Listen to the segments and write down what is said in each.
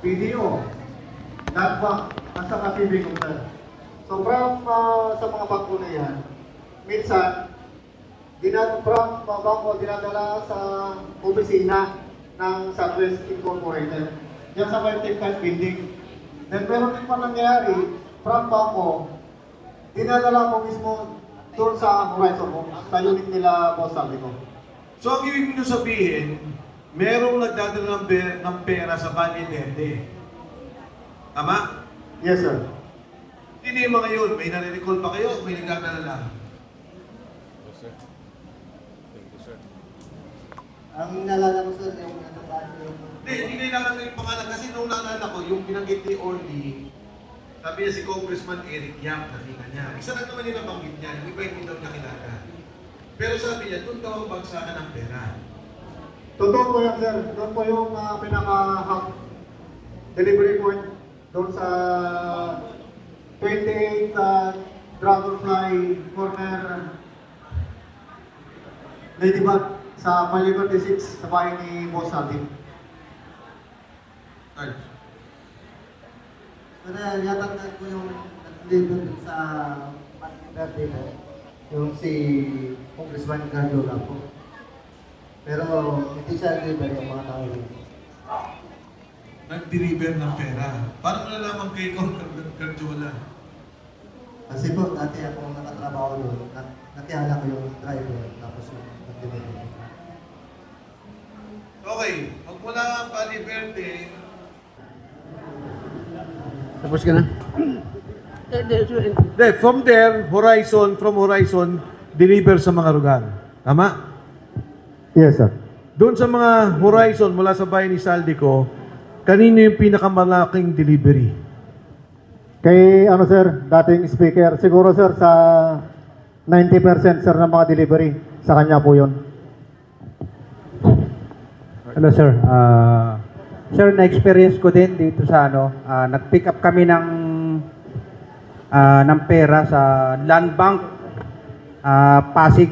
PDO, NAGBA, at saka PB Computer. So from sa mga bangko na yan, minsan, from bangko dinadala sa opisina ng Southwest Incorporated. Yan sa may technical building. Then meron din pa nangyayari, from bangko, dinadala ko mismo doon sa Horizon mo, sa unit nila Boss Saldico. So, ang ibig nyo sabihin, merong nagdadala ng pera sa Valle Verde. Tama? Yes, sir. Hindi yung mga yun. May nare-recall pa kayo? May nagdadala lang? Ang nalala ko sir, yung ano ba yung... Hindi kailangan ko yung pangalan. Kasi nung naalala ko, yung binanggit ni Orly, sabi niya si Congressman Eric Yap, nakita niya. Isa lang naman yung nabanggit niya, yung iba hindi daw niya kilala. Pero sabi niya, doon daw ang bagsakan ng pera. Totoo po yan, sir. Doon po yung pinaka-hub delivery point doon sa 28 Dragonfly Corner Ladybug sa Malibu 6 sa bahay ni Boss Saldi. Cards. Pero yatag ko yung nag-deliver sa birthday ko, yung si Congressman Cardiola po. Pero hindi siya deliver yung mga tao rin. Nag-deliver ng pera. Paano mo nalaman kay Cardiola? Kasi po, dati ako nakatrabaho doon, nakilala ko yung driver, tapos yung nag-deliver. Okay, magmula Valle Verde, Tapos ka na? from there, from Horizon, deliver sa mga lugar. Tama? Yes, sir. Doon sa mga Horizon, mula sa bahay ni Saldico, kanino yung pinakamalaking delivery? Kay ano sir, dating speaker, siguro sir sa 90% sir ng mga delivery, sa kanya po yun. Hello sir. Sir, na-experience ko din dito sa nag-pick up kami ng pera sa Land Bank, Pasig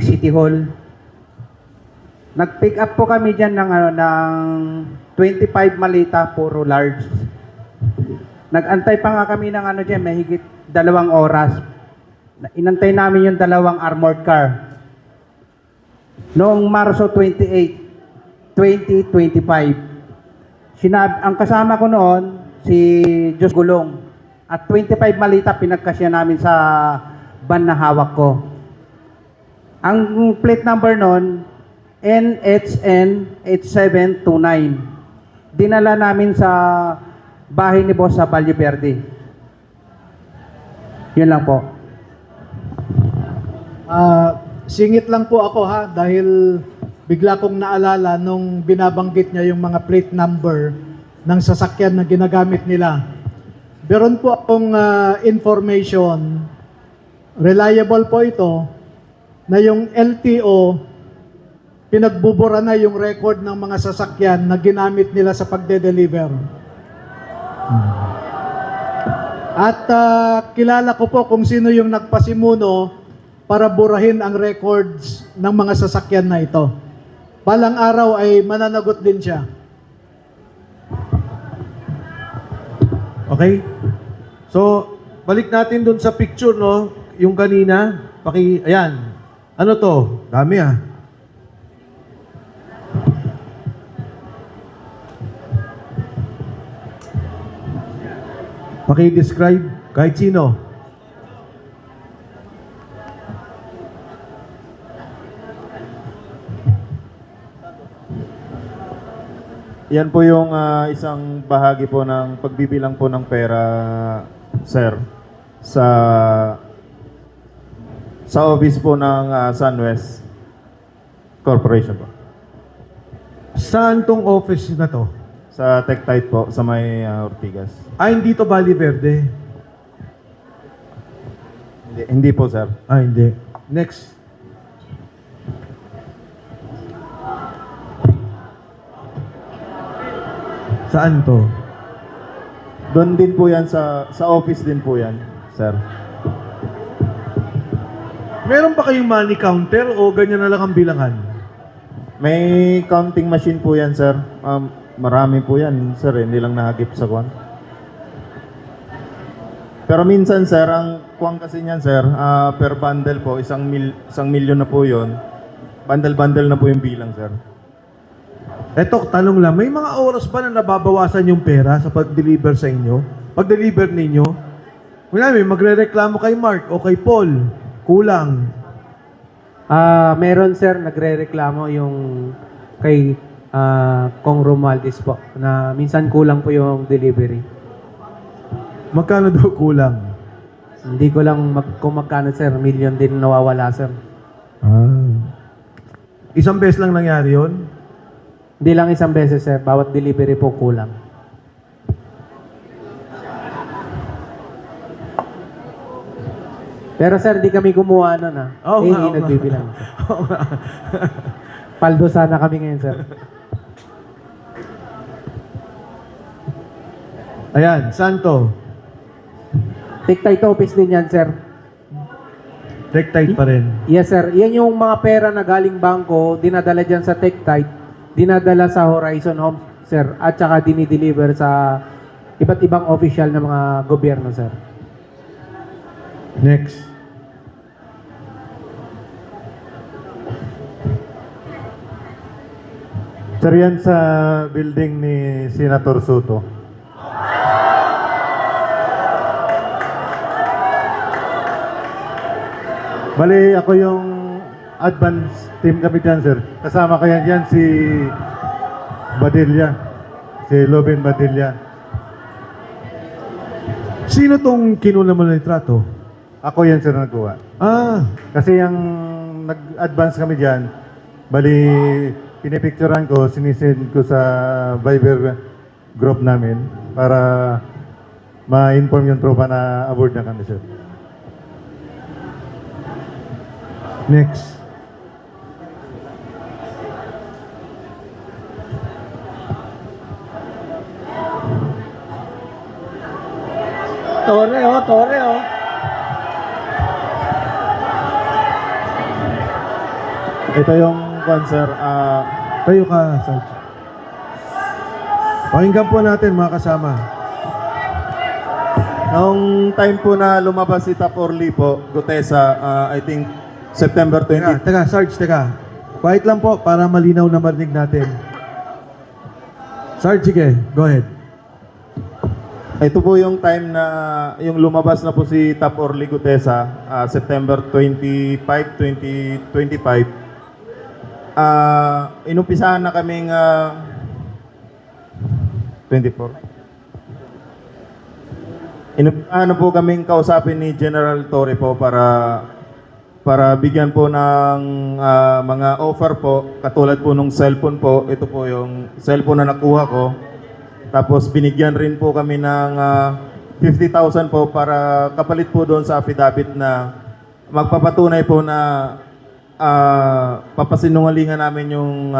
City Hall. Nag-pick up po kami diyan ng 25 malita, puro large. Nag-antay pa nga kami ng diyan, mahigit 2 oras. Inantay namin yung 2 armored car. Noong Marso 28, 2025. Ang kasama ko noon, si Diyos Gulong. At 25 malita pinagkasya namin sa van na hawak ko. Ang plate number noon, NHN 8729. Dinala namin sa bahay ni Boss sa Valle Verde. Yun lang po. Singit lang po ako ha, dahil bigla kong naalala nung binabanggit niya yung mga plate number ng sasakyan na ginagamit nila. Meron po akong information, reliable po ito, na yung LTO, pinagbubura na yung record ng mga sasakyan na ginamit nila sa pagde-deliver. At kilala ko po kung sino yung nagpasimuno para burahin ang records ng mga sasakyan na ito. Balang araw ay mananagot din siya. Okay? So, balik natin dun sa picture, no? Yung kanina, ayan. Ano to? Dami ah. Paki-describe kahit sino. Yan po yung isang bahagi po ng pagbibilang po ng pera, sir, sa office po ng SunWest Corporation po. Saan tong office na to? Sa TechTite po, sa may Ortigas. Hindi to Valle Verde. Hindi po, sir. Hindi. Next. Saan to? Doon din po yan, sa office din po yan, sir. Meron ba kayong money counter o ganyan na lang ang bilangan? May counting machine po yan, sir. marami po yan, sir, hindi lang nahagip sa kwan. Pero minsan, sir, ang kwan kasi niyan, sir, per bundle po, isang milyon na po yon. Bundle-bundle na po yung bilang, sir. Eto, tanong lang, may mga oras ba na nababawasan yung pera sa pag-deliver sa inyo? Pag-deliver ninyo? May magre-reklamo kay Mark o kay Paul. Kulang. Meron sir, nagre-reklamo yung kay Kong Romualdez po na minsan kulang po yung delivery. Magkano daw kulang? Hindi ko lang kung magkano sir, million din nawawala sir. Isang beses lang nangyari yon. Hindi lang isang beses sir, bawat delivery po kulang. Pero sir, di kami gumawa nun Oo nga, oo nga. nagbibilang. Paldo sana kami ngayon sir. Ayan, Santo. Take-tight office din yan sir. Take tight pa rin. Yes sir, yan yung mga pera na galing bangko, dinadala dyan sa Take-tight, dinadala sa Horizon Homes sir, at saka dinideliver sa iba't ibang official na mga gobyerno sir. Next. Sir, yan sa building ni Senator Soto. Bali, ako yung advance team kami dyan, sir. Kasama ko yan si Badilla. Si Lobin Badilla. Sino tong kinuna mo ng litrato? Ako yan, sir, nagawa. Kasi yung nag-advance kami dyan, bali, pinipicturean ko, sinisend ko sa Viber group namin para ma-inform yung tropa na aboard na kami, sir. Next. Tore oh. Ito yung sir, Tayo ka, Sarge. Pakinggan po natin mga kasama. noong time po na lumabas si Tap Orly po, Gutesa, I think September 20. Sarge, teka. Quiet lang po para malinaw na marinig natin. Sarge, sige. Go ahead. Ito po yung time na yung lumabas na po si Tap Orly Gutesa, September 25, 2025. Inumpisahan na kaming 24. Inumpisahan na po kaming kausapin ni General Torre po para bigyan po ng mga offer po, katulad po nung cellphone po. Ito po yung cellphone na nakuha ko. Tapos binigyan rin po kami ng 50,000 po para kapalit po doon sa affidavit na magpapatunay po na papasinungalingan namin yung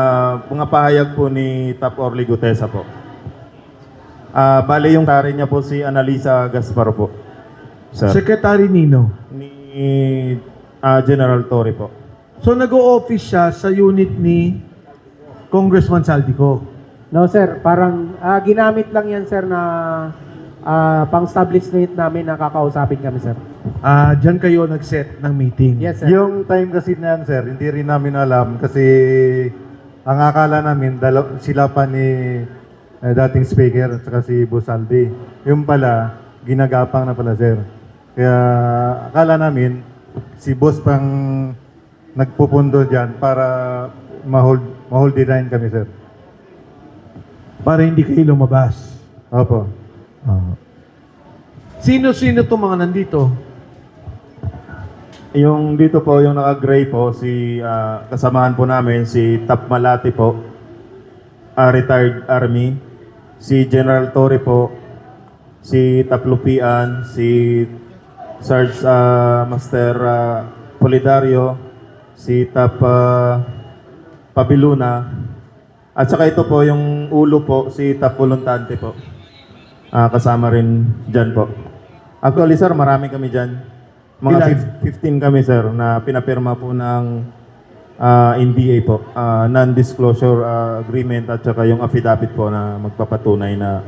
mga pahayag po ni Tap Orly Gutesa po. Bale yung tari niya po si Analisa Gaspar po. Sir. Secretary Nino. Ni General Torre po. So nag-o-office siya sa unit ni Congressman Saldico. No sir, parang ginamit lang yan sir na pang-establishment namin na kakausapin kami sir. Diyan kayo nag-set ng meeting. Yes sir. Yung time kasi na yan, sir, hindi rin namin alam kasi ang akala namin sila pa ni dating speaker at saka si Busaldi. Yung pala, ginagapang na pala, sir. Kaya akala namin si boss pang nagpupundo dyan para ma-hold the line kami, sir. Para hindi kayo lumabas. Opo. Sino-sino itong mga nandito? Yung dito po, yung naka-gray po, si kasamahan po namin, si Tap Malati po, retired Army, si General Torre po, si Tap Lupian, si Sarge Master Polidario, si Tap Pabiluna, at saka ito po, yung ulo po, si Tap Voluntante po. Kasama rin dyan po. Actually, sir, marami kami dyan. Mga 15 kami, sir, na pinapirma po ng NDA po, non-disclosure agreement at saka yung affidavit po na magpapatunay na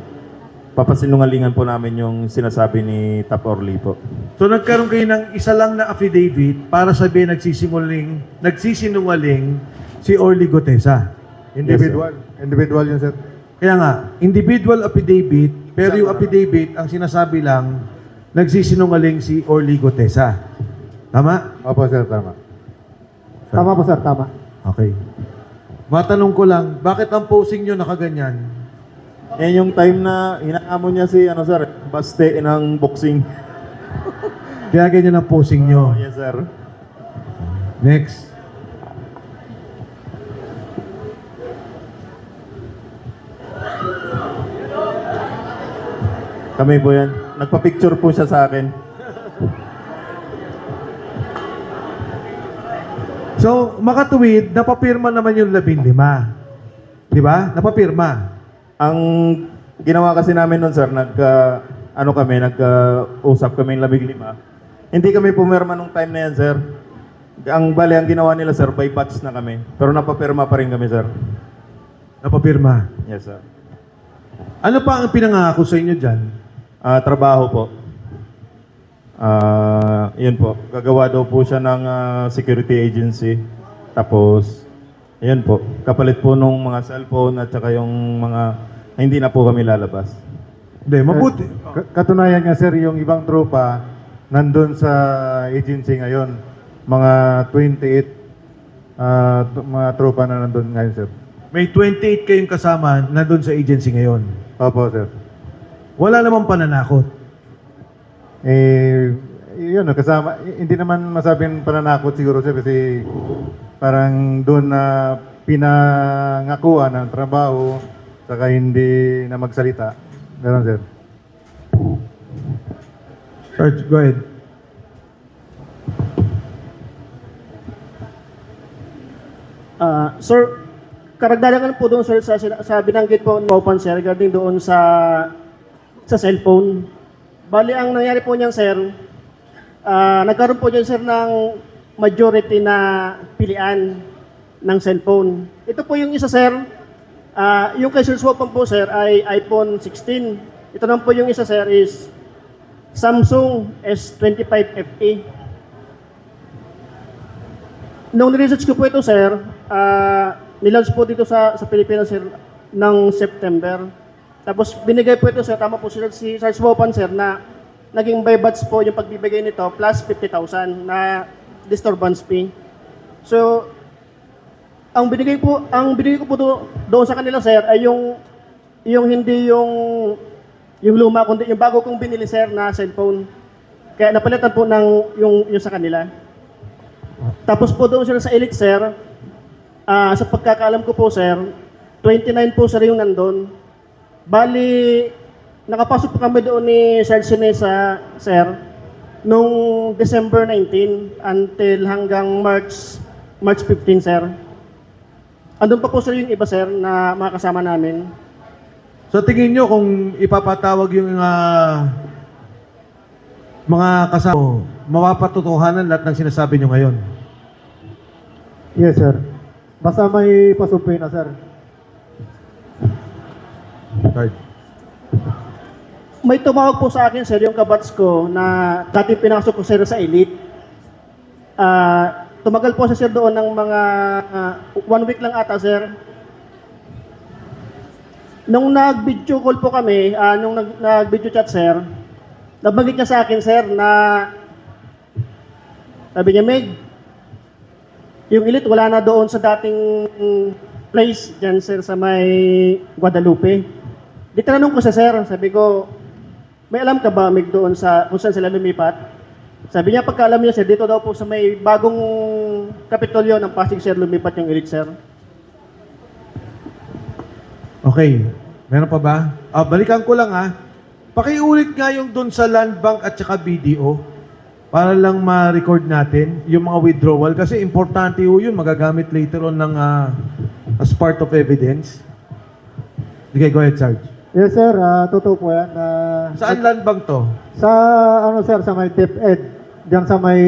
papasinungalingan po namin yung sinasabi ni Tap Orly po. So nagkaroon kayo ng isa lang na affidavit para sabihin nagsisinungaling si Orly Gutesa. Individual yun, sir. Kaya nga, individual affidavit, pero yung affidavit, ang sinasabi lang, nagsisinungaling si Orly Gutesa. Tama? Opo, sir, tama. Tama po, sir. Tama. Okay. Matanong ko lang, bakit ang posing nyo nakaganyan? Yan yung time na inaamon niya si sir, Baste ng boxing. Kaya ganyan ang posing nyo. Yes, sir. Next. Kami po yan. Nagpa-picture po siya sa akin. So, makatuwid, napapirma naman yung 15. Di ba? Napapirma. Ang ginawa kasi namin nun, sir, nagka-usap kami ng 15. Hindi kami pumirma nung time na yan, sir. Ang ginawa nila, sir, by batch na kami. Pero napapirma pa rin kami, sir. Napapirma. Yes, sir. Ano pa ang pinangako sa inyo dyan? Trabaho po. Yun po. Gagawa daw po siya ng security agency. Tapos, yun po. Kapalit po nung mga cellphone at saka yung mga hindi na po kami lalabas. Hindi, mabuti. Katunayan nga, sir, yung ibang tropa nandun sa agency ngayon. Mga 28 mga tropa na nandun ngayon, sir. May 28 kayong kasama na doon sa agency ngayon. Opo, sir. Wala namang pananakot. Yun, kasama, hindi naman masabing pananakot siguro, sir, kasi parang doon na pinangakuan ng trabaho, saka hindi na magsalita. Ganun, sir. Sarge, go ahead. Sir, karagdagan po doon sir sa binanggit po ng Open sir regarding doon sa cellphone. Bali ang nangyari po niyan sir, nagkaroon po diyan sir ng majority na pilian ng cellphone. Ito po yung isa sir, yung kay Sir Swopan po sir ay iPhone 16. Ito naman po yung isa sir is Samsung S25 FE. Nung research ko po ito sir, nilaunch po dito sa Pilipinas sir ng September. Tapos binigay po ito sir, tama po si Sir Swopan sir na naging by batch po yung pagbibigay nito plus 50,000 na disturbance fee. So ang binigay ko po doon sa kanila sir ay yung hindi yung luma kundi yung bago kong binili sir na cellphone. Kaya napalitan po ng yung sa kanila. Tapos po doon sila sa Elite sir, sa pagkakaalam ko po sir, 29 po sir yung nandun. Bali, nakapasok po kami doon ni Sir Sinesa sir, nung December 19 until hanggang March 15 sir. Andun pa po sir yung iba sir na mga kasama namin. So tingin nyo kung ipapatawag yung mga kasama, mapapatotohanan lahat ng sinasabi nyo ngayon? Yes, sir. Basta may pasumpi na, sir. Sarge. May tumawag po sa akin sir yung kabats ko na dati pinasok ko sir sa Elite. Tumagal po siya sir doon ng mga 1 week lang ata sir. Nung nag-video call po kami, nung nag-video chat sir, nabanggit niya sa akin sir na sabi niya, Meg, yung Elite wala na doon sa dating place dyan sir sa may Guadalupe. Di tanong ko sa sir, sabi ko, may alam ka ba Meg doon sa kung saan sila lumipat? Sabi niya, pagkaalam niya sir, dito daw po sa may bagong kapitolyo ng Pasig sir lumipat yung Elite sir. Okay. Meron pa ba? Balikan ko lang ha. Pakiulit nga yung doon sa Land Bank at saka BDO para lang ma-record natin yung mga withdrawal kasi importante ho yun. Magagamit later on ng as part of evidence. Okay, go ahead, Sarge. Yes, sir. Totoo po yan. Saan Land Bank to? Sa, sir, sa may DepEd. Diyan sa may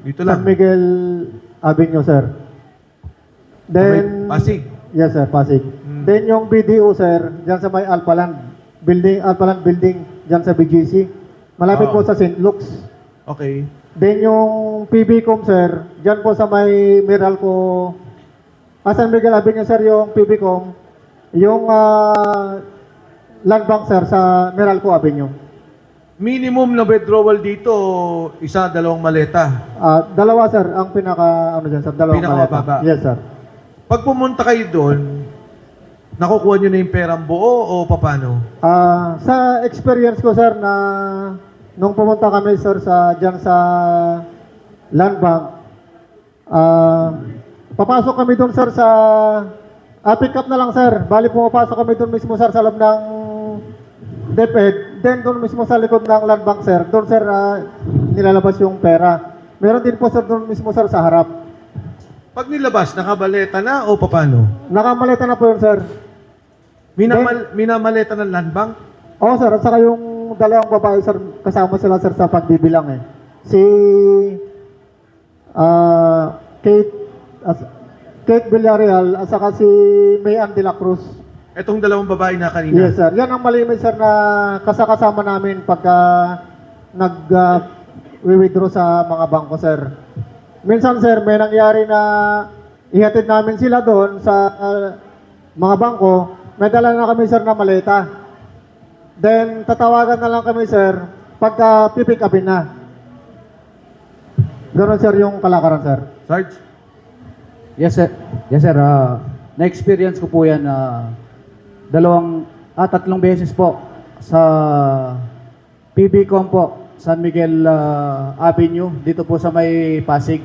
Dito San lang. Miguel Avenue, sir. Then, Pasig. Yes, sir, Pasig. Then yung BDO, sir, dyan sa may Alpaland building, dyan sa BGC. Malapit po sa St. Luke's. Okay. Then yung PBCom, sir, dyan po sa may Meralco, San Miguel Avenue, sir, yung PBCom. Yung land bank, sir, sa Meralco Avenue. Minimum na withdrawal dito, isa, dalawang maleta. Dalawa, sir, ang pinaka, ano dyan, sir, dalawang Pinakamababa. maleta. Yes, sir. Pag pumunta kayo doon, nakukuha nyo na yung perang buo o paano? Sa experience ko, sir, na nung pumunta kami, sir, dyan sa land bank, papasok kami doon, sir, sa pick up na lang, sir. Bali, pumapasok kami doon mismo, sir, sa loob ng DepEd. Then, doon mismo sa likod ng land bank, sir. Doon, sir, nilalabas yung pera. Meron din po, sir, doon mismo, sir, sa harap. Pag nilabas, nakabaleta na o paano? Nakamaleta na po yun, sir. Minamaleta ng land bank? Oo, sir. At saka yung dalawang babae, sir, kasama sila, sir, sa pagbibilang, eh. Si Kate Villarreal at saka si Mayan de la Cruz. Etong dalawang babae na kanina. Yes, sir. Yan ang malimit, sir, na kasakasama namin pagka nag-withdraw sa mga bangko, sir. Minsan, sir, may nangyari na ihatid namin sila doon sa mga bangko. May dala na kami, sir, na maleta. Then, tatawagan na lang kami, sir, pagka pipick upin na. Ganon, sir, yung kalakaran, sir. Sarge? Yes, sir. Yes, sir. Na-experience ko po yan tatlong beses po sa PBCom po, San Miguel Avenue, dito po sa may Pasig.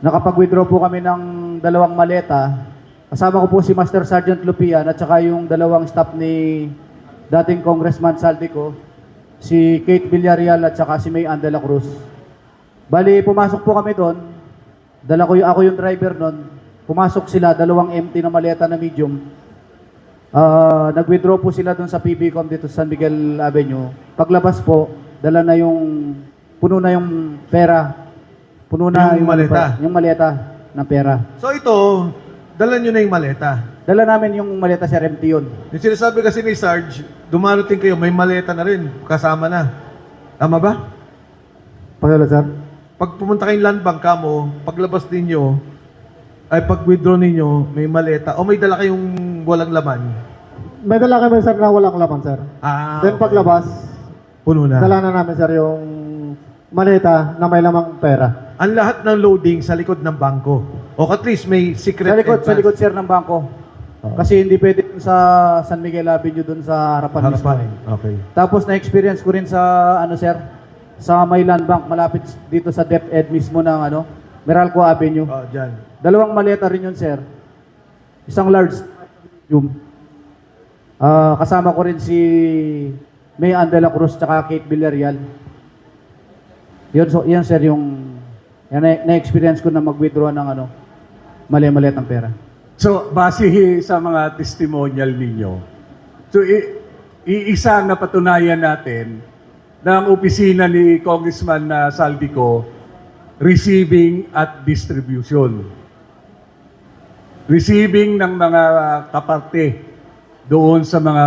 Nakapag-withdraw po kami ng dalawang maleta. Kasama ko po si Master Sergeant Lupian at saka yung dalawang staff ni dating Congressman Saldico, si Kate Villarreal at saka si May Ann de la Cruz. Bali, pumasok po kami doon. Ako yung driver noon. Pumasok sila, dalawang empty na maleta na medium. Nag-withdraw po sila doon sa PBCom dito sa San Miguel Avenue. Paglabas po, puno na yung pera. Puno na Yung maleta? Yung maleta ng pera. So ito, dala nyo na yung maleta. Dala namin yung maleta, sir, empty yun. Yung sinasabi kasi ni Sarge, dumarating kayo, may maleta na rin, kasama na. Tama ba? Pagkala, sir. Pag pumunta kayong land bank mo, paglabas ninyo, ay pag-withdraw ninyo, may maleta, o may dala kayong walang laman. May dala kami, sir, na walang laman, sir. Then Okay. paglabas, Puno na. dala na namin, sir, yung maleta na may lamang pera. Ang lahat ng loading sa likod ng bangko. O at least may secret Sa likod, sir, ng bangko. Kasi hindi pwede dun sa San Miguel Avenue dun sa harapan mismo. Harapan. Okay. Tapos na-experience ko rin sa, sir, sa may land bank, malapit dito sa DepEd mismo ng, Meralco Avenue. Dyan. Dalawang maleta rin yun, sir. Isang large medium. Kasama ko rin si May Ann de la Cruz tsaka Kate Villarreal. Yan, sir, na-experience ko na mag-withdraw ng mali-maliit ng pera. So, base sa mga testimonial ninyo, so iisa na patunayan natin na ang opisina ni Congressman Saldico, receiving at distribution. Receiving ng mga kaparte doon sa mga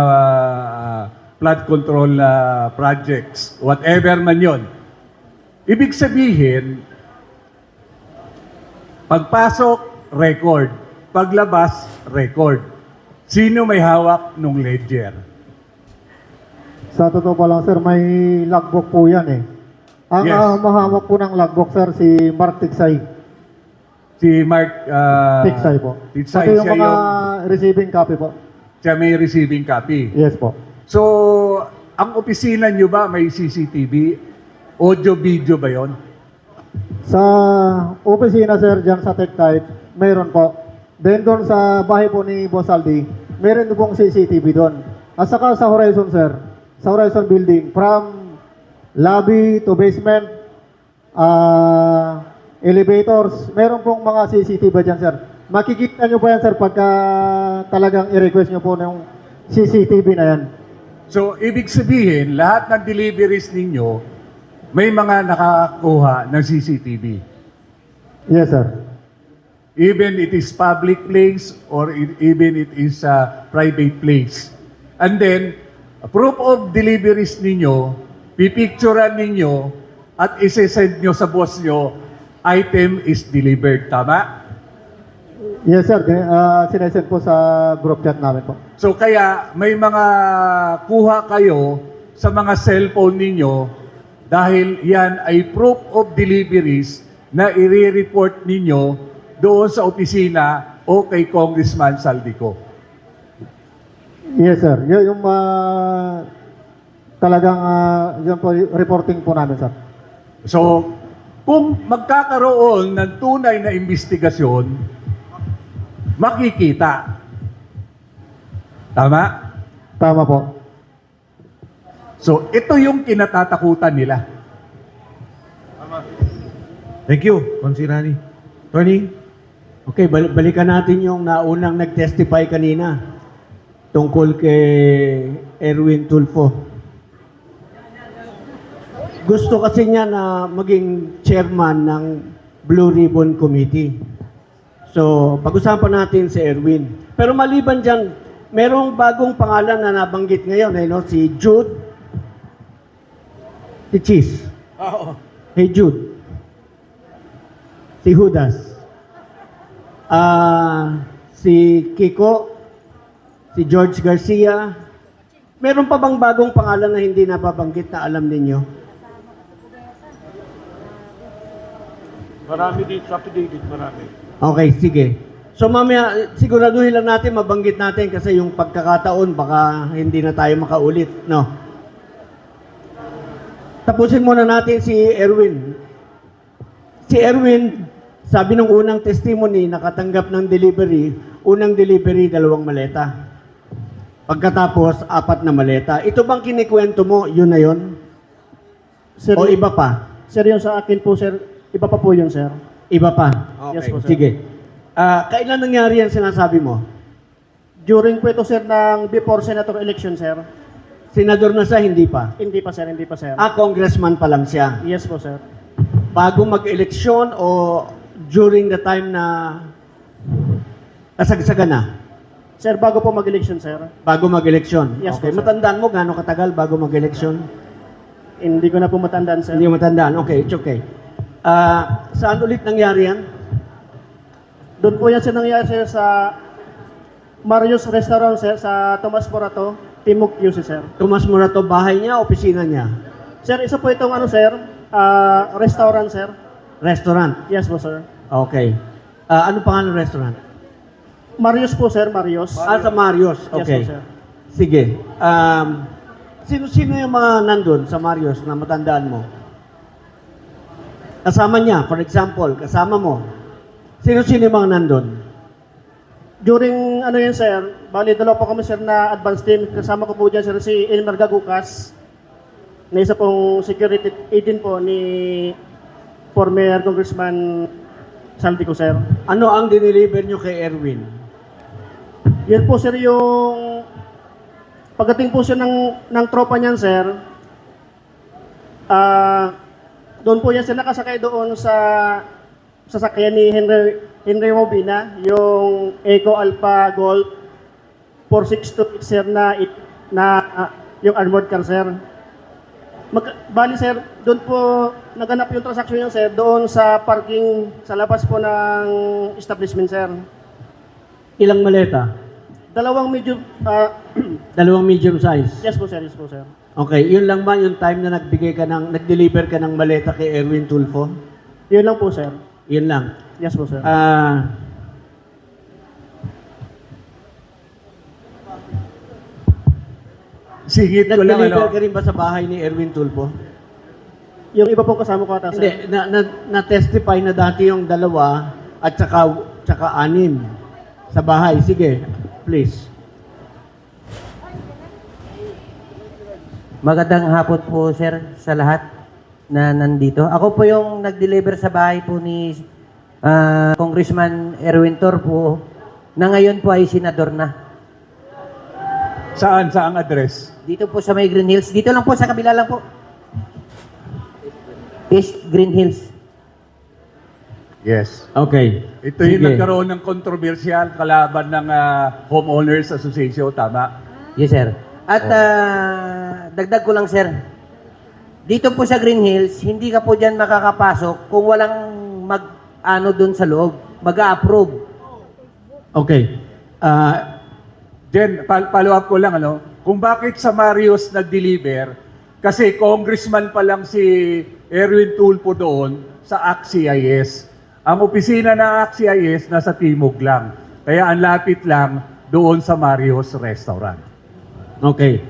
flood control projects, whatever man yon. Ibig sabihin, pagpasok, record. Paglabas, record. Sino may hawak nung ledger? Sa totoo pa lang, sir, may logbook po yan, eh. Ang Yes. mahawak po ng logbook, sir, si Mark Tigsay. Si Mark Tigsay po. Tigsay, Pati yung siya mga receiving copy po. siya may receiving copy. Yes po. So, ang opisina nyo ba may CCTV? Audio-video ba yon? Sa opisina, sir, dyan sa TechType, mayroon po. Then doon sa bahay po ni Boss Aldi, mayroon pong CCTV doon. At saka sa Horizon, sir, sa Horizon Building, from lobby to basement, elevators, mayroon pong mga CCTV dyan, sir. Makikita nyo po yan, sir, pagka talagang i-request nyo po ng CCTV na yan. So, ibig sabihin, lahat ng deliveries ninyo, may mga nakakuha ng CCTV. Yes, sir. even it is public place or even it is a private place. And then, proof of deliveries ninyo, pipicturean ninyo, at isesend nyo sa boss nyo, item is delivered. Tama? Yes sir, sinesend po sa group chat namin po. So kaya may mga kuha kayo sa mga cellphone ninyo dahil yan ay proof of deliveries na i-report ninyo doon sa opisina o kay Congressman Saldico. Yes sir, yun yung talagang yun po reporting po namin sir. So, kung magkakaroon ng tunay na investigasyon, makikita. Tama? Tama po. So, ito yung kinatatakutan nila. Thank you, Monsirani. Tony? Okay, balikan natin yung naunang nag-testify kanina tungkol kay Erwin Tulfo. Gusto kasi niya na maging chairman ng Blue Ribbon Committee. So, pag-usapan natin si Erwin. Pero maliban dyan, merong bagong pangalan na nabanggit ngayon, no? Si Jude, si Cheese. Hey Jude. Si Judas. Si Kiko, si George Garcia. Meron pa bang bagong pangalan na hindi nababanggit na alam ninyo? Marami dito sa affidavit, marami. Okay, sige. So mamaya, siguraduhin lang natin, mabanggit natin kasi yung pagkakataon, baka hindi na tayo makaulit, no? Tapusin muna natin si Erwin. Si Erwin, sabi nung unang testimony, nakatanggap ng delivery, unang delivery, 2 maleta. Pagkatapos, 4 na maleta. Ito bang kinikwento mo, yun na yun? Sir, O iba pa? Sir, yung sa akin po, sir, iba pa po yun, sir. Iba pa? Okay, Yes po, sir. sige. Kailan nangyari yan sinasabi mo? During po ito, sir, ng before senator election, sir. Senador na siya, hindi pa? Hindi pa, sir, hindi pa, sir. Congressman pa lang siya. Yes po, sir. Bago mag-eleksyon o during the time na kasagsagan na? Sir, bago po mag-election, sir. Bago mag-eleksyon? Yes, Okay. po, sir. Matandaan mo gaano katagal bago mag-eleksyon? Hindi ko na po matandaan, sir. Hindi mo matandaan. Okay, it's okay. Saan ulit nangyari yan? Doon po yan, sir, nangyari, sir, sa Marius Restaurant, sir, sa Tomas Morato, Timog QC, sir. Tomas Morato, bahay niya, opisina niya? Sir, isa po itong ano, sir, restaurant, sir. Restaurant? Yes po, sir. Okay. Ano pangalan ng restaurant? Marius po, sir, Marius. Sa Marios. Okay. Yes po, sir. Sige. Sino-sino yung mga nandun sa Marios na matandaan mo? Kasama niya, for example, kasama mo. Sino-sino yung mga nandun? During, ano yan, sir, bali, 2 po kami, sir, na advance team. Kasama ko po dyan, sir, si Elmer Gagucas, na isa pong security agent po ni former Congressman Saldico, sir. Ano ang dineliver nyo kay Erwin? Yan po, sir, yung pagdating po siya ng tropa niyan, sir, doon po yan sila nakasakay doon sa sasakyan ni Henry Robina, yung Eco Alpha Gold 462, sir, yung armored car, sir. Bali, sir, doon po naganap yung transaction niya, sir, doon sa parking sa labas po ng establishment, sir. Ilang maleta? 2 medium, 2 medium size? yes po, sir, yes po, sir. Okay, yun lang ba yung time na nag-deliver ka ng maleta kay Erwin Tulfo? Yun lang po, sir. Yun lang. Yes po, sir. Singit ko lang, Nag-deliver ano? ka rin ba sa bahay ni Erwin Tulfo? Yung iba pong kasama ko ata, sir. Hindi, na-testify na dati yung 2 at saka 6 sa bahay. Sige, please. Magandang hapon po, sir, sa lahat na nandito. Ako po yung nag-deliver sa bahay po ni Congressman Erwin Tulfo na ngayon po ay senador na. Saan? Saang address? Dito po sa may Green Hills. Dito lang po, sa kabila lang po. East Green Hills. Yes. Okay. Ito yung Sige. nagkaroon ng kontrobersyal kalaban ng Homeowners Association, tama? Yes, sir. At dagdag ko lang, sir. Dito po sa Green Hills, hindi ka po dyan makakapasok kung walang mag-ano dun sa loob, mag-a-approve. Okay. Jen, follow up ko lang, kung bakit sa Marios nag-deliver, kasi congressman pa lang si Erwin Tulfo doon sa ACT-CIS. Ang opisina ng ACT-CIS nasa Timog lang. Kaya ang lapit lang doon sa Marios Restaurant. Okay.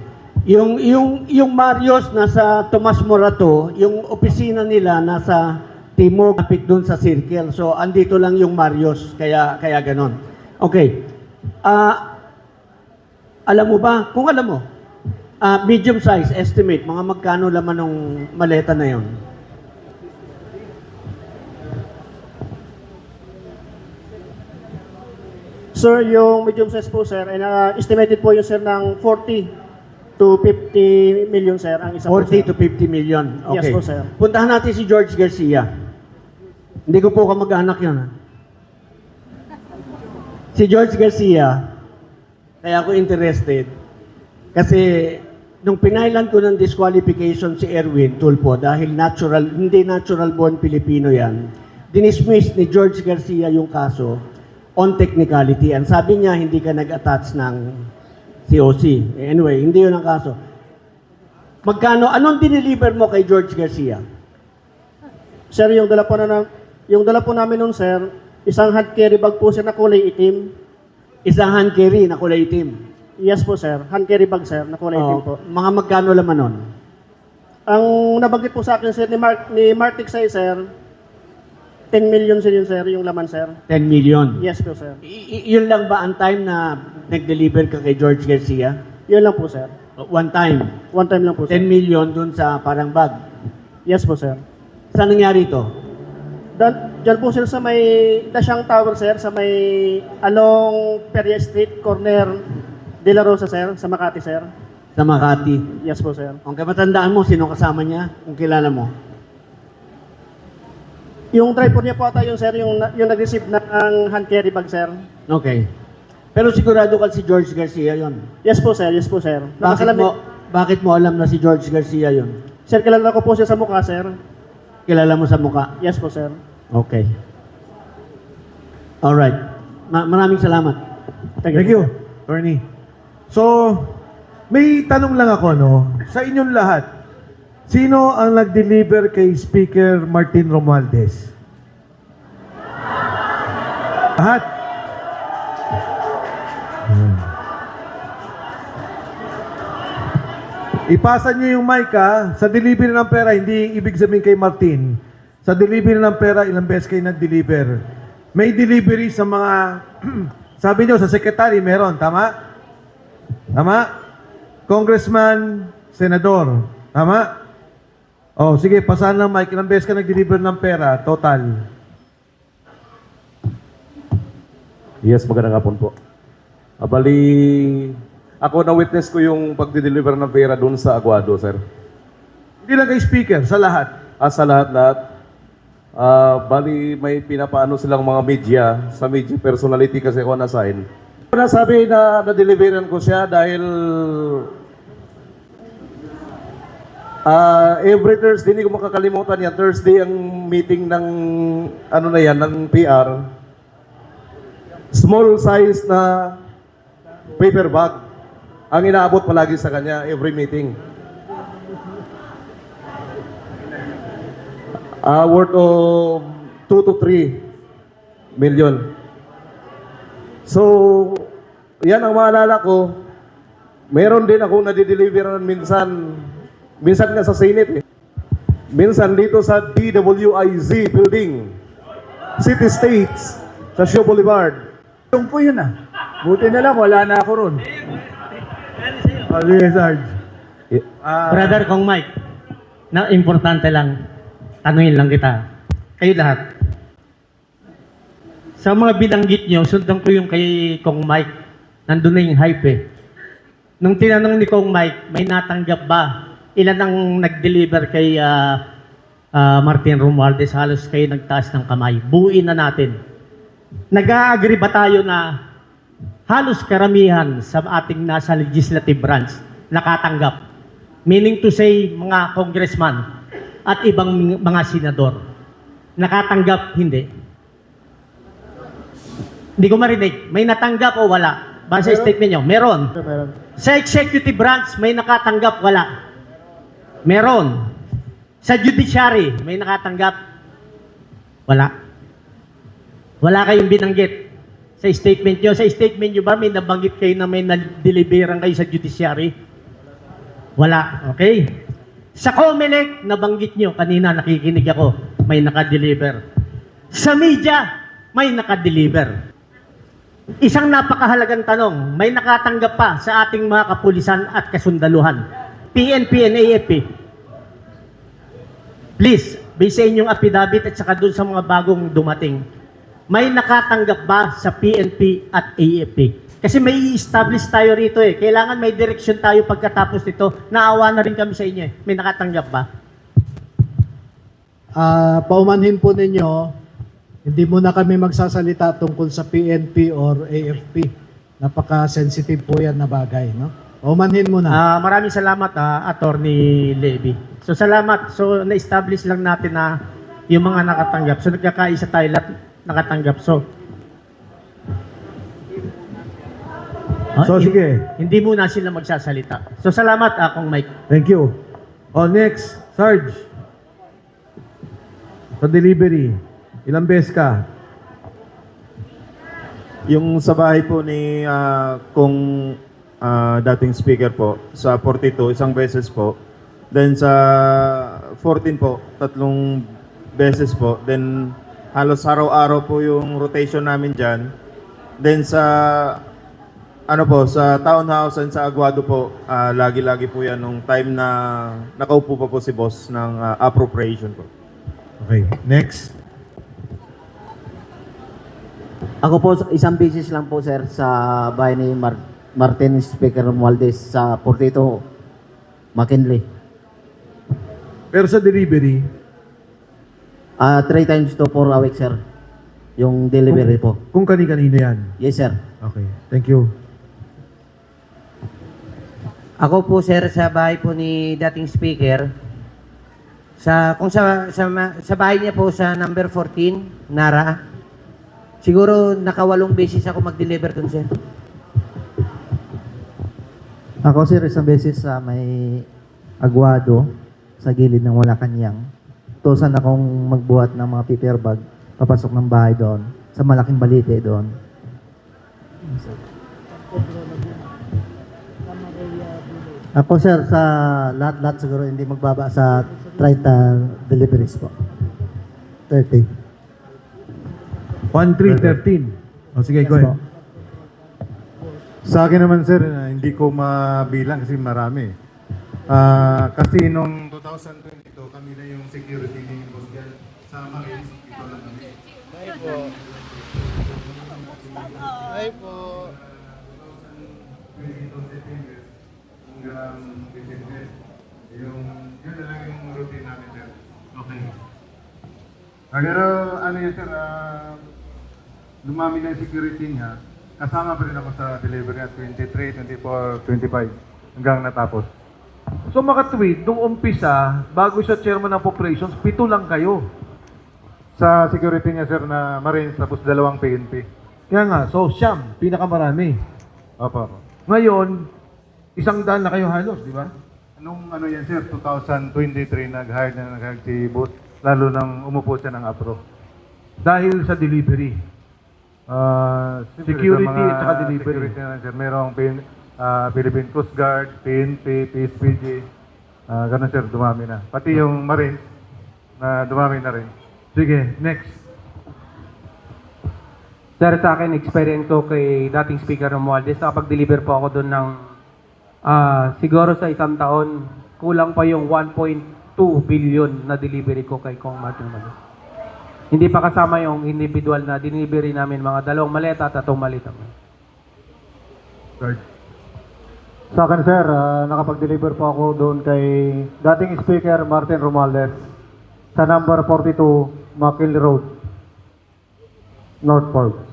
Yung Marios nasa Tomas Morato, yung opisina nila nasa Timog, kapit doon sa Circle. So andito lang yung Marios, kaya ganon. Okay. Alam mo ba, kung alam mo, medium size estimate, mga magkano laman ng maleta na yon? Sir, yung medium size po, sir, estimated po yun, sir, ng 40 to 50 million, sir, ang isa po, 40 sir. to 50 million. Okay. Yes po, sir. Puntahan natin si George Garcia. Hindi ko po kamag-anak yun. Ha? Si George Garcia, kaya ako interested, kasi nung pinailan ko ng disqualification si Erwin Tulfo dahil hindi natural born Pilipino yan, dinismiss ni George Garcia yung kaso on technicality. And sabi niya, hindi ka nag-attach ng COC. Anyway, hindi yun ang kaso. Anong dineliver mo kay George Garcia? Sir, yung dala po namin nun, sir, isang hand carry bag po, sir, na kulay itim. Isang hand carry na kulay itim. Yes po, sir. Hand carry bag, sir, na kulay itim po. Mga magkano laman nun? Ang nabanggit po sa akin, sir, ni Mark Tiksay, sir, 10 million sir yun, sir, yung laman, sir. 10 million. Yes po, sir. Yun lang ba ang time na nag-deliver ka kay George Garcia? Yun lang po, sir. One time. One time lang po, 10 sir. million dun sa parang bag. Yes po, sir. Saan nangyari ito? Diyan po, sir, sa may Dasyang Tower, sir, sa may along Peria Street, corner De La Rosa, sir, sa Makati, sir. Sa Makati. Yes po, sir. Kung matandaan mo, sino kasama niya? Kung kilala mo? Yung driver niya po ata yun, sir, yung nag-receive ng hand carry bag, sir. Okay. Pero sigurado ka si George Garcia yon. Yes po, sir. Yes po, sir. Bakit mo alam na si George Garcia yon? Sir, kilala ko po siya sa mukha, sir. Kilala mo sa mukha? Yes po, sir. Okay. Alright. Maraming salamat. Thank you, Attorney. So, may tanong lang ako, sa inyong lahat, sino ang nag-deliver kay Speaker Martin Romualdez? Lahat. Ipasa niyo yung mic, sa delivery ng pera, hindi ibig sabihin kay Martin. Sa delivery ng pera, ilang beses kayo nag-deliver. May delivery sa mga, sabi niyo sa secretary, meron, tama? Tama? Congressman, senador, tama? Oh, sige, pasahan ng mic. Ilang beses ka nag-deliver ng pera, total? Yes, magandang hapon po. Bali, ako na-witness ko yung pag-deliver ng pera doon sa Aguado, sir. Hindi lang kay speaker, sa lahat. Sa lahat. Bali, may pinapaano silang mga media. Sa media personality kasi ako na-assign. Nasabi na na-deliveran ko siya dahil every Thursday, hindi ko makakalimutan yan. Thursday ang meeting ng ng PR. Small size na paper bag ang inaabot palagi sa kanya every meeting. Worth of 2 to 3 million. So, yan ang maalala ko. Meron din akong nadideliveran minsan nga sa Senate. Minsan dito sa DWIZ building, City States, sa Shaw Boulevard. Yung po yun Buti na lang, wala na ako ron. Sige, Sarge. Brother Kong Mike, na importante lang, tanungin lang kita. Kayo lahat. Sa mga binanggit nyo, sundan ko yung kay Kong Mike. Nandun na yung hype Nung tinanong ni Kong Mike, may natanggap ba? Ilan ang nag-deliver kay Martin Romualdez, halos kayo nagtaas ng kamay. Buuin na natin. Nag-a-agree ba tayo na halos karamihan sa ating nasa legislative branch nakatanggap? Meaning to say, mga congressman at ibang mga senador. Nakatanggap, hindi. Hindi ko marinig. May natanggap o wala? Base sa statement nyo, meron. Meron. Sa executive branch, may nakatanggap, wala. Meron. Sa judiciary, may nakatanggap, wala. Wala kayong binanggit sa statement nyo. Sa statement nyo ba, may nabanggit kayo na may na-deliveran kayo sa judiciary? Wala. Okay? Sa COMELEC, nabanggit nyo, kanina nakikinig ako, may nakadeliver. Sa media, may nakadeliver. Isang napakahalagang tanong, may nakatanggap pa sa ating mga kapulisan at kasundaluhan. PNP and AFP. Please, based sa inyong affidavit at saka dun sa mga bagong dumating, may nakatanggap ba sa PNP at AFP? Kasi may i-establish tayo rito eh. Kailangan may direction tayo pagkatapos nito. Naawa na rin kami sa inyo eh. May nakatanggap ba? Paumanhin po ninyo, hindi muna kami magsasalita tungkol sa PNP or AFP. Napaka-sensitive po yan na bagay. No? Paumanhin muna. Maraming salamat, Attorney Levy. So salamat. So na-establish lang natin na yung mga nakatanggap. So nagkakaisa tayo lahat nakatanggap. So, sige. Hindi muna sila magsasalita. So salamat, Kong Mike. Thank you. Next, Sarge. Sa delivery, ilang beses ka? Yung sa bahay po ni kung dating speaker po, sa 42, isang beses po. Then sa 14 po, 3 beses po. Then halos araw-araw po yung rotation namin dyan. Then sa sa townhouse and sa Aguado po, lagi-lagi po yan nung time na nakaupo pa po si boss ng appropriation po. Okay, next. Ako po, isang beses lang po, sir, sa bahay ni Martin Speaker Romualdez sa 42 McKinley. Pero sa delivery, 3 times to 4 a week, sir. Yung delivery po. kung kani-kanino yan. Yes, sir. Okay, thank you. Ako po sir sa bahay po ni dating speaker. Kung sa bahay niya po sa number 14, Nara. Siguro nakawalong beses ako mag-deliver dun sir. Ako, sir, isang beses sa may Aguado sa gilid ng Malacanang. Tusan akong magbuhat ng mga paper bag papasok ng bahay doon sa malaking balite doon. Ako, sir, sa lahat-lahat siguro hindi magbaba sa 30 deliveries po. 30. 1313. Sige, go ahead. Sa akin naman, sir, hindi ko mabilang kasi marami. Kasi nung 2022, kami na yung security ni Boss Jan sa Marines. Ito lang kami. Ay po. Hanggang December. Yun na lang yung routine namin, sir. Okay. Pero ano yun, sir, dumami na yung security niya. Kasama pa rin ako sa delivery at 23, 24, 25 hanggang natapos. So makatwid, nung umpisa, bago siya chairman ng operations, 7 lang kayo. Sa security niya, sir, na Marines, tapos 2 PNP. Kaya nga, so siyam, pinakamarami. Opo. Ngayon, 100 na kayo halos, di ba? Anong ano yan, sir, 2023 nag-hire si Boss, lalo nang umupo siya ng APRO. Dahil sa delivery. Security at saka delivery. Security na, sir. Merong Philippine Coast Guard, PNP, PSPG. Ganun, sir, dumami na. Pati yung Marines, na dumami na rin. Sige, next. Sir, sa akin, experience ko kay dating Speaker Romualdez, nakapag-deliver po ako doon ng siguro sa isang taon, kulang pa yung 1.2 billion na delivery ko kay Kong Martin Romualdez. Hindi pa kasama yung individual na delivery namin, mga 2 maleta at 3 malita. Sa akin, sir, nakapag-deliver po ako doon kay dating Speaker Martin Romualdez. sa number 42 Makil Road, North Forbes.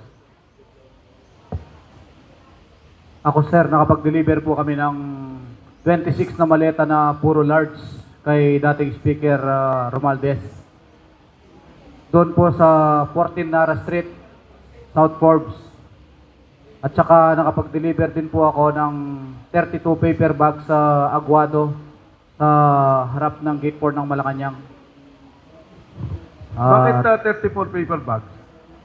Ako sir, nakapag-deliver po kami ng 26 na maleta na puro large kay dating Speaker Romualdez. Doon po sa 14 Nara Street, South Forbes. At saka nakapag-deliver din po ako ng 32 paper bags sa Aguado sa harap ng Gate 4 ng Malacanang. Bakit 34 paper bags?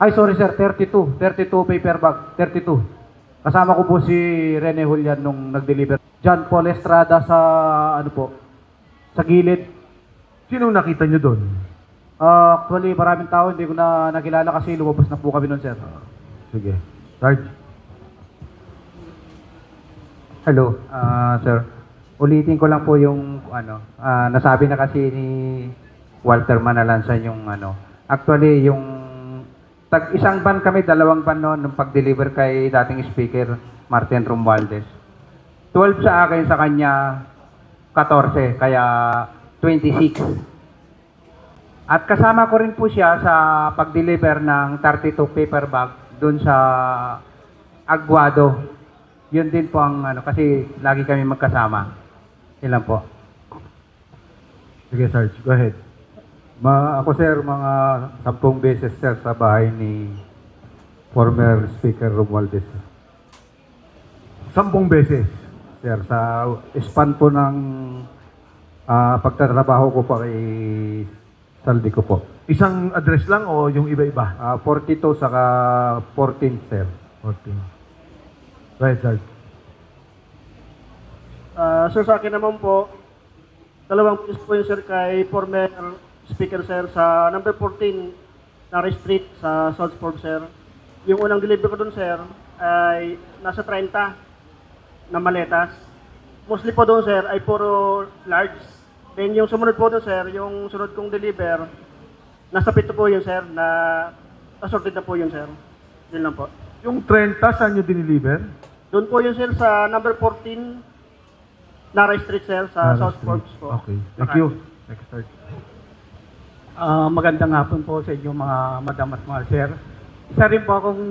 Ay, sorry sir, 32 paper bag, 32. Kasama ko po si Rene Julian nung nag-deliver. John Paul Estrada sa, ano po, sa gilid. Sinong nakita nyo doon? Actually, maraming tao, hindi ko na nakilala kasi lumabas na po kami nun, sir. Sige. Sarge. Hello, sir. Ulitin ko lang po yung nasabi na kasi ni Walter Manalansan yung Actually, yung isang ban kami, 2 ban noon nung pag-deliver kay dating Speaker Martin Romualdez. 12 sa akin, sa kanya 14, kaya 26. At kasama ko rin po siya sa pag-deliver ng 32 paper bag doon sa Aguado. Yun din po ang kasi lagi kami magkasama. Ilan po. Sige, Sarge. Go ahead. Ako sir, mga 10 beses sir sa bahay ni former Speaker Romualdez. 10 beses. Sir, sa span po ng pagtatrabaho ko pa kay Saldi ko po. Isang address lang o yung iba-iba? 42 saka 14 sir. 14. Go ahead, Sarge. Sir, sa akin naman po, 2 piece po yun, sir, kay former Speaker, sir, sa number 14, Nara Street, sa South Forbes, sir. Yung unang deliver ko dun, sir, ay nasa 30 na maletas. Mostly po doon, sir, ay puro large. Then yung sumunod po doon, sir, yung sunod kong deliver, nasa 7 po yun, sir, na assorted na po yun, sir. Yun lang po. Yung 30, saan nyo diniliver? Doon po yun, sir, sa number 14, Nara Street, sir, sa Nara South Street. Forbes po. Okay. Thank you. Next, Sarge. Magandang hapon po sa inyo mga madam at mga sir. Isa rin po akong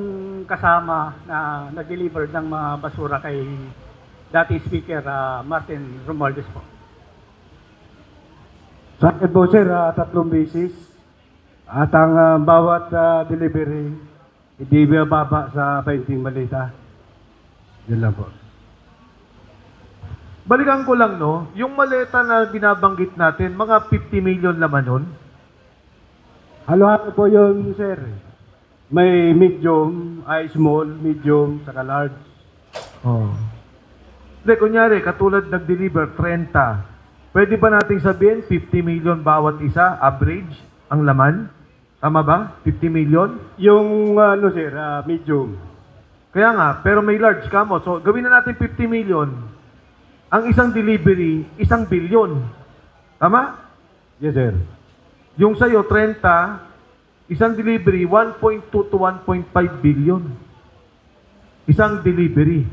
kasama na nag-deliver ng mga basura kay dating Speaker Martin Romualdez po. Sa akin po sir, 3 beses. At ang bawat delivery, hindi mababa sa 20 malita. Yun lang po. Balikan ko lang, no? Yung maleta na binabanggit natin, mga 50 million laman nun? Halo-halo po yun sir. May medium, small, medium, saka large. Oh. Hindi, kunyari, katulad nag-deliver, 30. Pwede ba nating sabihin, 50 million bawat isa, average, ang laman? Tama ba? 50 million? Yung sir, medium. Kaya nga, pero may large kamo. So, gawin na natin 50 million. Ang isang delivery, 1 billion. Tama? Yes sir. Yung sa'yo, 30, isang delivery, 1.2 to 1.5 billion. Isang delivery.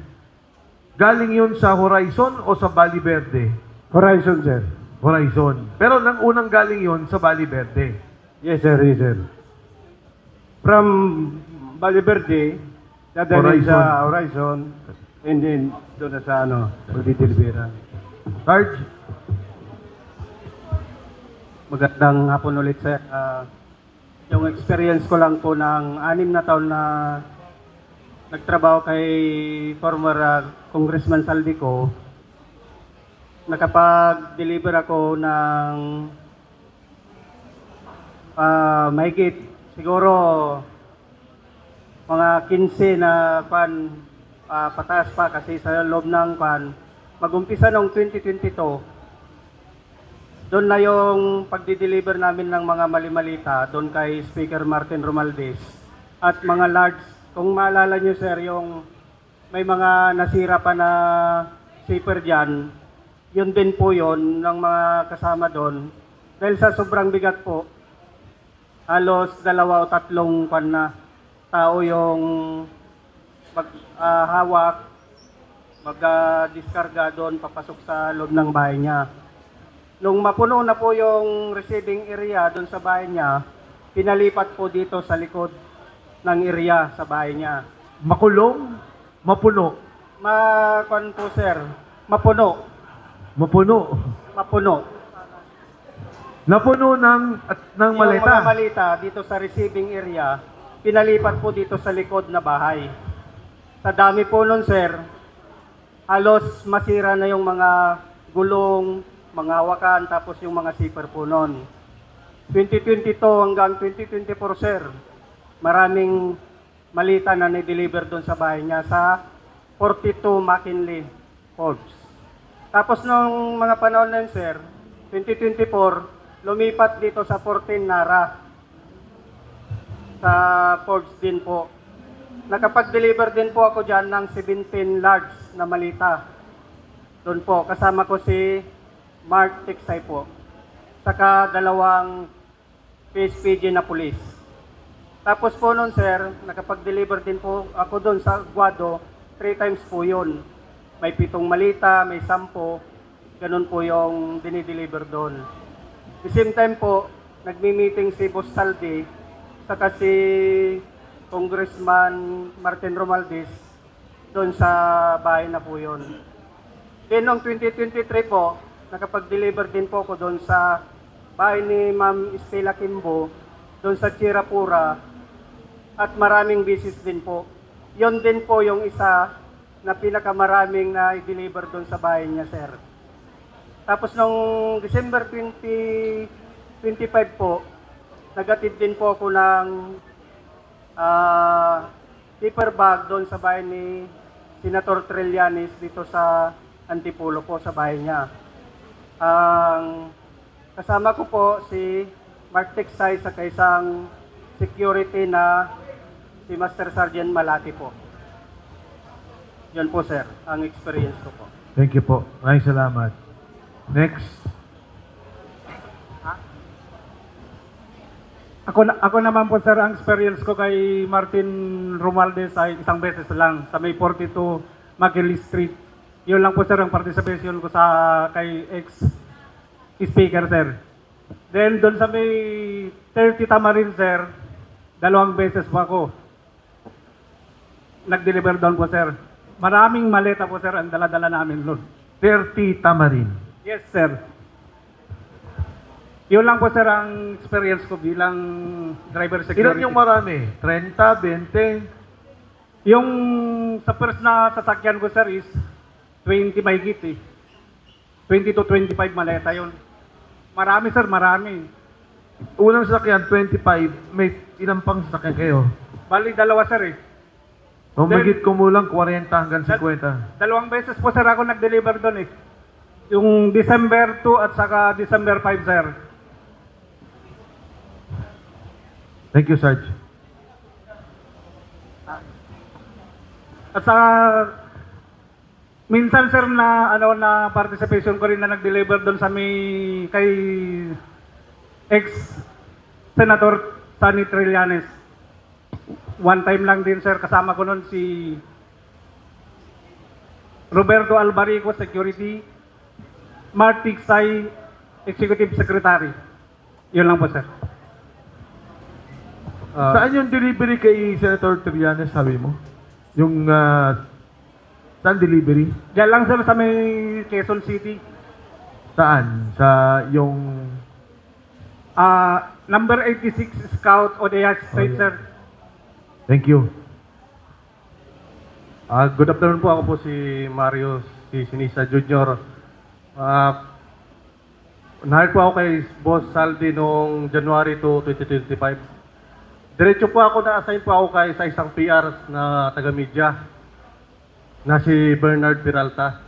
Galing yun sa Horizon o sa Valley Verde? Horizon sir. Horizon. Pero nang unang galing yun sa Valley Verde. Yes sir, yes sir. From Valle Verde, dadalhin sa Horizon, and then doon na sa pagdideliveran. Sarge? Magandang hapon ulit, sir. Yung experience ko lang po ng 6 na taon na nagtrabaho kay former Congressman Saldico, nakapag-deliver ako ng mahigit siguro mga 15 na pataas pa kasi sa loob ng mag-umpisa noong 2022. Doon na yung pagdi-deliver namin ng mga mali-malita doon kay Speaker Martin Romualdez. At mga large, kung maalala nyo sir, yung may mga nasira pa na zipper dyan, yun din po yun ng mga kasama doon. Dahil sa sobrang bigat po, halos 2 o 3 na tao yung maghawak, mag-diskarga doon papasok sa loob ng bahay niya. Nung mapuno na po yung receiving area doon sa bahay niya, pinalipat po dito sa likod ng area sa bahay niya. Makulong, mapuno. Makuan po sir, mapuno. Mapuno. Mapuno. Napuno ng Yung maleta. mga malita dito sa receiving area, pinalipat po dito sa likod na bahay. Sa dami po nun sir, halos masira na yung mga gulong, mga hawakan, tapos yung mga zipper po nun. 2022 hanggang 2024 sir, maraming malita na ni-deliver doon sa bahay niya sa 42 McKinley Forbes. Tapos nung mga panahon na yun sir, 2024, lumipat dito sa 14 Nara. Sa Forbes din po. Nakapag-deliver din po ako dyan ng 17 large na malita. Doon po, kasama ko si Mark Tiksay po. Saka 2 PSPG na pulis. Tapos po noon sir, nakapag-deliver din po ako doon sa Guado, 3 times po yun. May 7 malita, may 10, ganun po yung dinideliver doon. The same time po, nagmi-meeting si Boss Saldi, saka si Congressman Martin Romualdez, doon sa bahay na po yun. Then noong 2023 po, nakapag-deliver din po ako doon sa bahay ni Ma'am Estela Kimbo, doon sa Chirapura, at maraming business din po. Yon din po yung isa na pinakamaraming na i-deliver doon sa bahay niya, sir. Tapos noong December 2025 po, nagatid din po ako ng paper bag doon sa bahay ni Senator Trillanes dito sa Antipolo po, sa bahay niya. Ang kasama ko po si Mark Tiksay sa isang security na si Master Sergeant Malati po. Yan po sir, ang experience ko po. Thank you po. Maraming salamat. Next. Ako naman po sir, ang experience ko kay Martin Romualdez ay isang beses lang sa may 42 McKinley Street. Yun lang po sir ang participation ko sa kay ex-speaker sir. Then doon sa may 30 Tamarin sir, 2 beses po ako nag-deliver doon po sir. Maraming maleta po sir ang dala-dala namin doon. 30 Tamarin. Yes sir. Yun lang po sir ang experience ko bilang driver security. Ilan yung marami? 30, 20? Yung sa first na sasakyan ko sir is 20 mahigit eh. 20 to 25 maleta yun. Marami sir, marami. Unang sasakyan, 25. May ilang pang sasakyan kayo? Bali, 2 sir eh. O magit kumulang 40 hanggang 50. 2 beses po sir ako nag-deliver doon eh. Yung December 2 at saka December 5 sir. Thank you, Sarge. At saka minsan sir na na participation ko rin na nag-deliver doon sa may kay ex Senator Sonny Trillanes. One time lang din sir, kasama ko noon si Roberto Albarico, Security, Mark Tiksay, Executive Secretary. Yun lang po sir. Saan yung delivery kay Senator Trillanes, sabi mo? Yung saan delivery? Diyan lang sir sa may Quezon City. Saan? Sa yung Number 86 Scout Odeya Street sir. Thank you. Good afternoon po. Ako po si Mario Sinisa Jr. Nahire po ako kay Boss Saldi noong January 2, 2025. Diretso po ako, na-assign po ako kay sa isang PR na taga-media na si Bernard Peralta.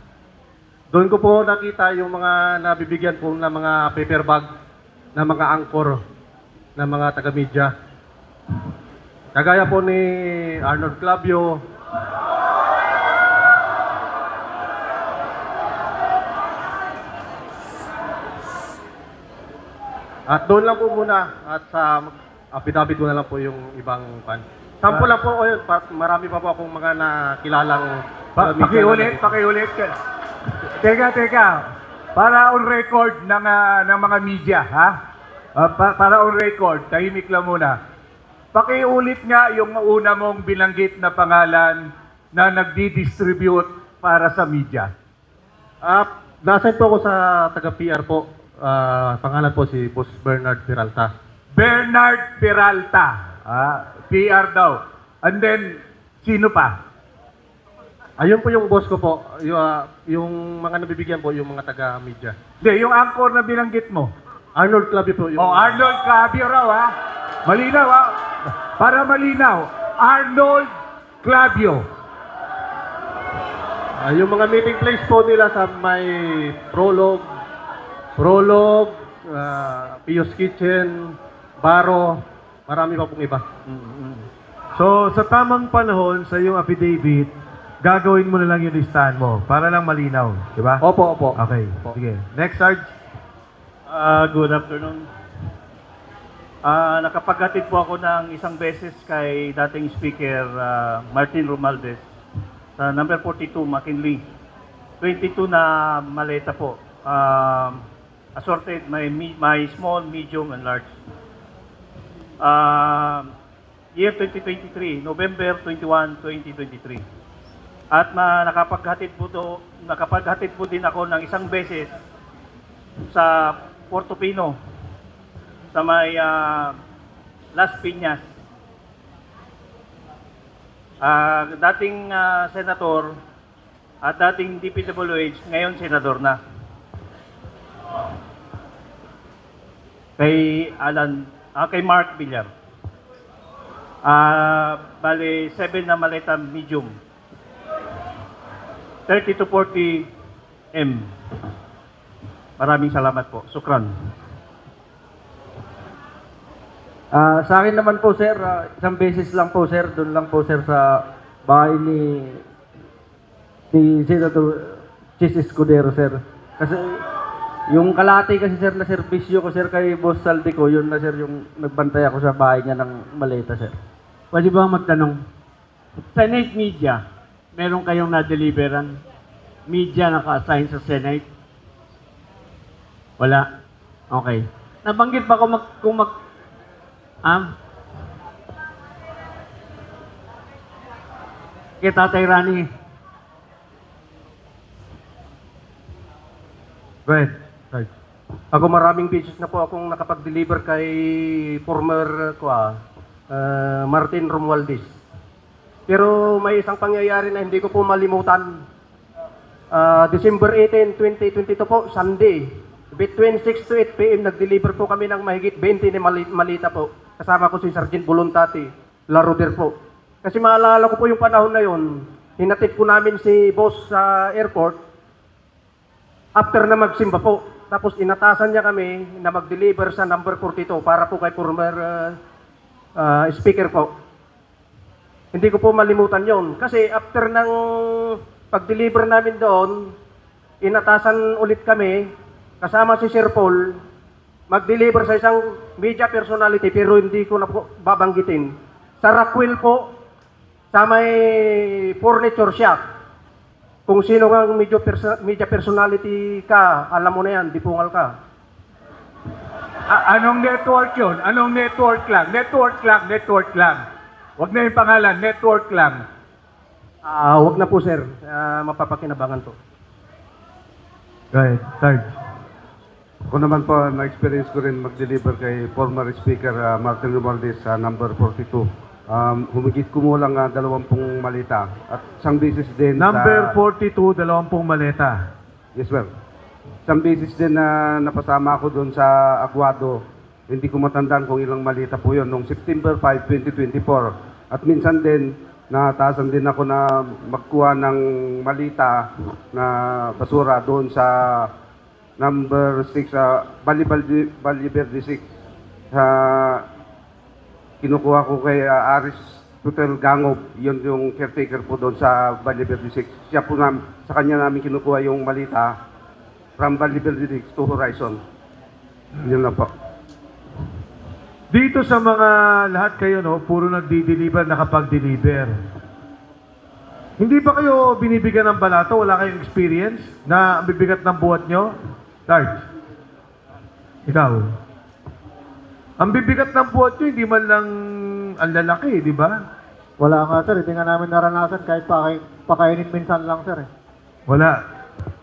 Doon ko po nakita yung mga nabibigyan po ng mga paper bag na mga anchor na mga taga-media. Kagaya po ni Arnold Clavio, at doon lang po muna at sa affidavit ko na lang po yung ibang pan. Sample lang po, marami pa po akong mga nakilalang Pakiulit. Teka. Para on record ng mga media, ha? Para on record, tahimik lang muna. Pakiulit nga yung una mong binanggit na pangalan na nagdi-distribute para sa media. Nasa po ako sa taga-PR po. Pangalan po si Boss Bernard Peralta. Bernard Peralta. PR daw. And then, sino pa? Ayun po yung boss ko po. Yung mga nabibigyan po, yung mga taga-media. Hindi, yung anchor na binanggit mo. Arnold Clavi po. Yung... Arnold Clavi raw, ha? Malinaw, ha? Para malinaw, Arnold Clavio. Yung mga meeting place po nila sa may Prologue, Pio's Kitchen, Baro, marami pa pong iba. So, sa tamang panahon, sa iyong affidavit, gagawin mo na lang yung listahan mo para lang malinaw. Di ba? Opo, opo. Okay, sige. Next, Sarge. Good afternoon. Nakapaghatid po ako ng isang beses kay dating Speaker Martin Romualdez sa number 42 McKinley. 22 na maleta po. Assorted, may small, medium, and large. Year 2023, November 21, 2023. At nakapaghatid po din ako ng isang beses sa Puerto Pino, sa may Las Piñas. Dating senator at dating DPWH, ngayon senador na. Kay Mark Villar. Bali, 7 na maleta medium. 30 to 40 M. Maraming salamat po. Sukran. Sa akin naman po sir, isang beses lang po sir, doon lang po sir sa bahay ni Senator Chis Escudero sir. Kasi yung kalahati kasi sir na serbisyo ko sir kay Boss Saldico, yun na sir yung nagbantay ako sa bahay niya ng maleta sir. Pwede ba magtanong? Senate media, meron kayong na-deliveran? Media naka-assign sa Senate? Wala? Okay. Nabanggit ba kung kay Tatay Rani? Go ahead, Sarge. Ako maraming beses na po akong nakapag-deliver kay former Martin Romualdez. Pero may isang pangyayari na hindi ko po malimutan. December 18, 2022 po, Sunday. Between 6 to 8 p.m. nag-deliver po kami ng mahigit 20 na malita po. Kasama ko si Sergeant Voluntati, Laroder po. Kasi maalala ko po yung panahon na yon, hinatid po namin si boss sa airport after na magsimba po. Tapos inatasan niya kami na mag-deliver sa number 42 para po kay former speaker po. Hindi ko po malimutan yon. Kasi after ng pag-deliver namin doon, inatasan ulit kami kasama si Sir Paul mag-deliver sa isang media personality pero hindi ko na po babanggitin. Sa Rockwell po, sa may furniture shop. Kung sino ang media personality ka, alam mo na yan, dipungal ka. Anong network yun? Anong network lang? Network lang. Huwag na yung pangalan, network lang. Wag na po sir, mapapakinabangan to. Go ahead, Sarge. Ako naman po, na-experience ko rin mag-deliver kay former Speaker Martin Romualdez sa number 42. Humigit kumulang 20 malita. At isang beses din Number 42, 20 maleta. Yes, sir. Isang beses din na napasama ako doon sa Aguado. Hindi ko matandaan kung ilang malita po yun. Noong September 5, 2024. At minsan din, nataasan din ako na magkuha ng malita na basura doon sa number 6, Valle Verde 6. Kinukuha ko kay Aris Tutel Gangob, yun yung caretaker po doon sa Valle Verde 6. Siya po sa kanya namin kinukuha yung malita from Valle Verde 6 to Horizon. Yun na po. Dito sa mga lahat kayo, no, puro nagdi-deliver, nakapag-deliver. Hindi ba kayo binibigyan ng balato? Wala kayong experience na ang bibigat ng buhat nyo? Sarge, ikaw. Ang bibigat ng buhat nyo, hindi man lang ang lalaki, di ba? Wala nga sir, hindi nga namin naranasan kahit pakainin minsan lang sir. Wala.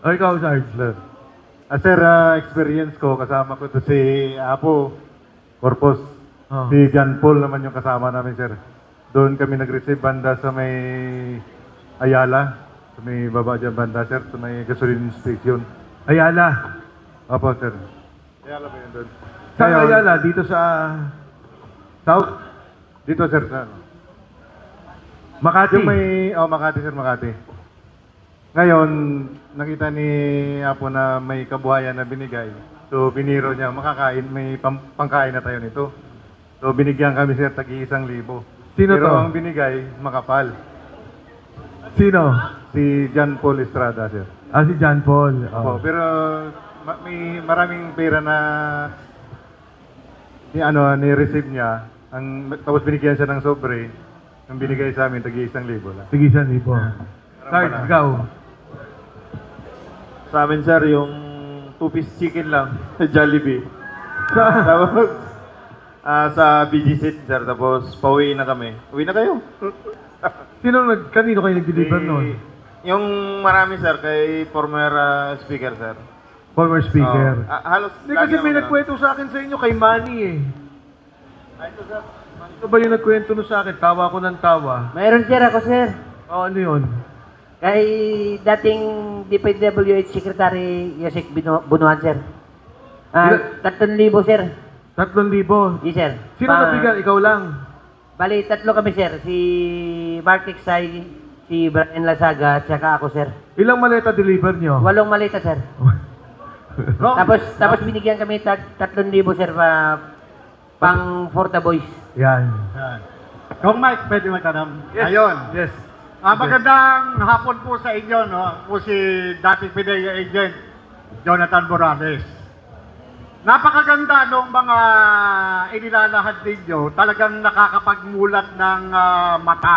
O ikaw, Sarge. Sir, experience ko, kasama ko to si Apo Corpus. Oh. Si John Paul naman yung kasama namin, sir. Doon kami nag-receive banda sa may Ayala. Sa may baba dyan banda, sir. Sa may gasoline station. Ayala. Opo, sir. Ayala ba yun doon? Saan Ngayon, Ayala? Dito sa South? Dito, sir. Sa, Makati? yung may, Makati, sir, Makati. Ngayon, nakita ni Apo na may kabuhayan na binigay. So, biniro niya, makakain, may pangkain na tayo nito. So, binigyan kami, sir, tagi-1,000. Sino Pero to? ang binigay, makapal. Sino? Si John Paul Estrada, sir. Ah, si John Paul. Opo, pero may maraming pera na ni-receive niya. Tapos binigyan siya ng sobre. Ang binigay sa amin, tagi-1,000 lang. Sige, 1,000. Sarge, ikaw. Sa amin, sir, yung 2-piece chicken lang, Jollibee. Sa, Tapos, sa BGC, sir, tapos pauwi na kami. Uwi na kayo. kanino kayo nag-deliver noon? Yung marami, sir, kay former speaker, sir. Former speaker. Halos Hindi kasi may nagkwento sa akin sa inyo kay Manny eh. Ito ba yung nagkwento no sa akin? Tawa ko ng tawa. Mayroon sir ako sir. Oh, ano yun? Kay dating DPWH Secretary Yosek Bunuan sir. 3,000 sir. 3,000? Yes sir. Sino nabigyan? Ikaw lang? Bali, 3 kami sir. Si Mark Tiksay, si Brian Lasaga, tsaka ako sir. Ilang maleta deliver nyo? 8 malita sir. tapos binigyan kami 3,000 sir pang for the boys. Yan. Kung Mike, pwede magtanong. Yes. Ayun. Yes. Magandang hapon po sa inyo, no? Po si dating PIDEA agent, Jonathan Morales. Napakaganda nung mga inilalahad ninyo, talagang nakakapagmulat ng mata.